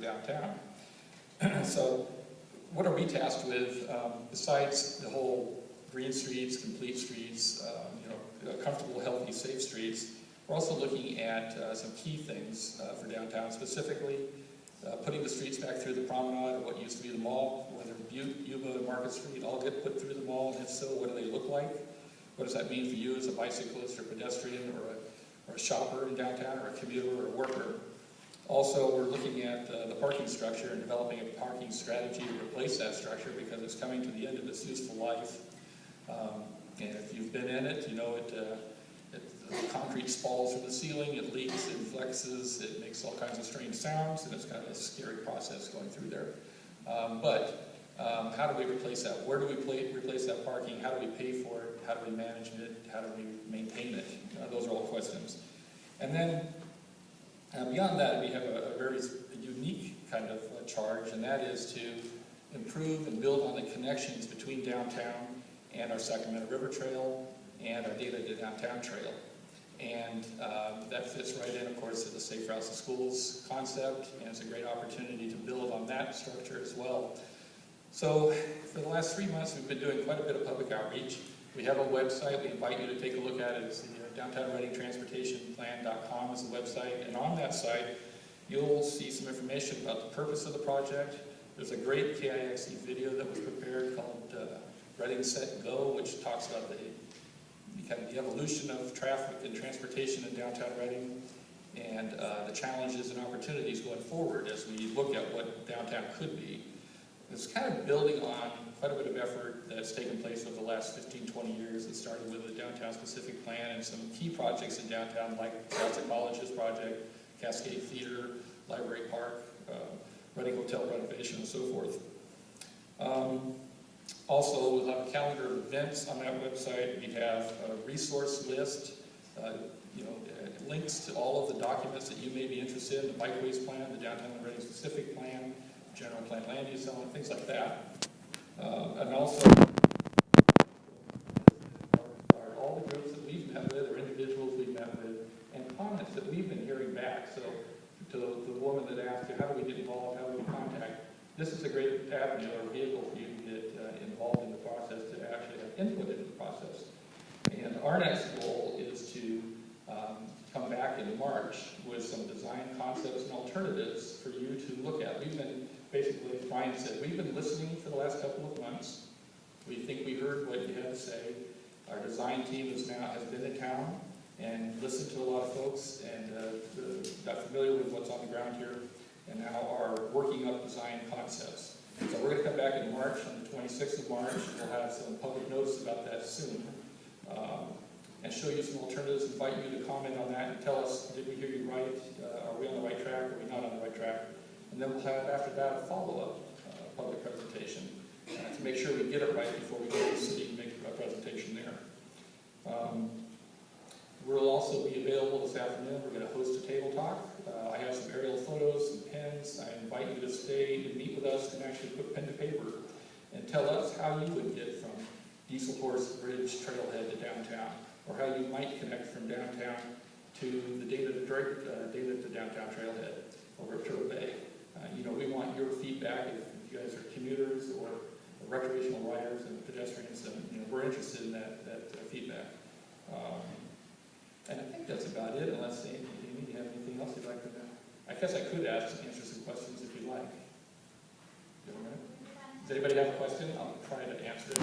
downtown. So what are we tasked with, besides the whole green streets, complete streets, comfortable, healthy, safe streets? We're also looking at some key things for downtown, specifically putting the streets back through the promenade, or what used to be the mall, whether Yuba and Market Street all get put through the mall, and if so, what do they look like? What does that mean for you as a bicyclist or pedestrian or a shopper in downtown, or a commuter or a worker? Also, we're looking at the parking structure and developing a parking strategy to replace that structure because it's coming to the end of its useful life. And if you've been in it, you know the concrete spalls from the ceiling, it leaks, it flexes, it makes all kinds of strange sounds, and it's kind of a scary process going through there. How do we replace that? Where do we replace that parking? How do we pay for it? How do we manage it? How do we maintain it? Those are all questions. And then beyond that, we have a very unique kind of charge, and that is to improve and build on the connections between downtown and our Sacramento River Trail and our Data to Downtown Trail. And that fits right in, of course, to the Safe Routes to Schools concept, and it's a great opportunity to build on that structure as well. So for the last 3 months, we've been doing quite a bit of public outreach. We have a website. We invite you to take a look at it. It's the downtownreadingtransportationplan.com is the website. And on that site, you'll see some information about the purpose of the project. There's a great KIXE video that was prepared called Reading, Set, Go, which talks about the evolution of traffic and transportation in downtown Reading, and the challenges and opportunities going forward as we look at what downtown could be. It's kind of building on quite a bit of effort that's taken place over the last 15, 20 years. It started with the Downtown Specific Plan and some key projects in downtown, like the Charles College's project, Cascade Theater, Library Park, Reading Hotel renovation, and so forth. Also, we'll have a calendar of events on that website. We have a resource list, links to all of the documents that you may be interested in, the bikeways plan, the downtown Reading specific plan, general plan land use element, things like that. And also, are all the groups that we've met with, or individuals we've met with, and comments that we've been hearing back. So, to the woman that asked you, how do we get involved, how do we contact? This is a great avenue or vehicle for you to get involved in the process, to actually have input into the process. And our next goal is to come back in March with some design concepts and alternatives for you to look at. We've been, basically, as Brian said, we've been listening for the last couple of months. We think we heard what you had to say. Our design team has been in town and listened to a lot of folks and got familiar with what's on the ground here, and now are working up design concepts. So we're going to come back in March, on the 26th of March. We'll have some public notice about that soon, and show you some alternatives, invite you to comment on that and tell us, did we hear you right? Are we on the right track? Are we not on the right track? And then we'll have, after that, a follow-up public presentation to make sure we get it right before we go to the city and make a presentation there. We'll also be available this afternoon. We're going to host a table talk. I have some aerial photos, some pens. I invite you to stay and meet with us and actually put pen to paper and tell us how you would get from Diesel Horse Bridge Trailhead to downtown, or how you might connect from downtown to the Data to Downtown Trailhead over at Turtle Bay. We want your feedback if you guys are commuters or recreational riders and pedestrians, and we're interested in that feedback. And I think that's about it, unless Amy, you have anything else you'd like to know? I guess I could answer some questions if you'd like. Does anybody have a question? I'll try to answer it.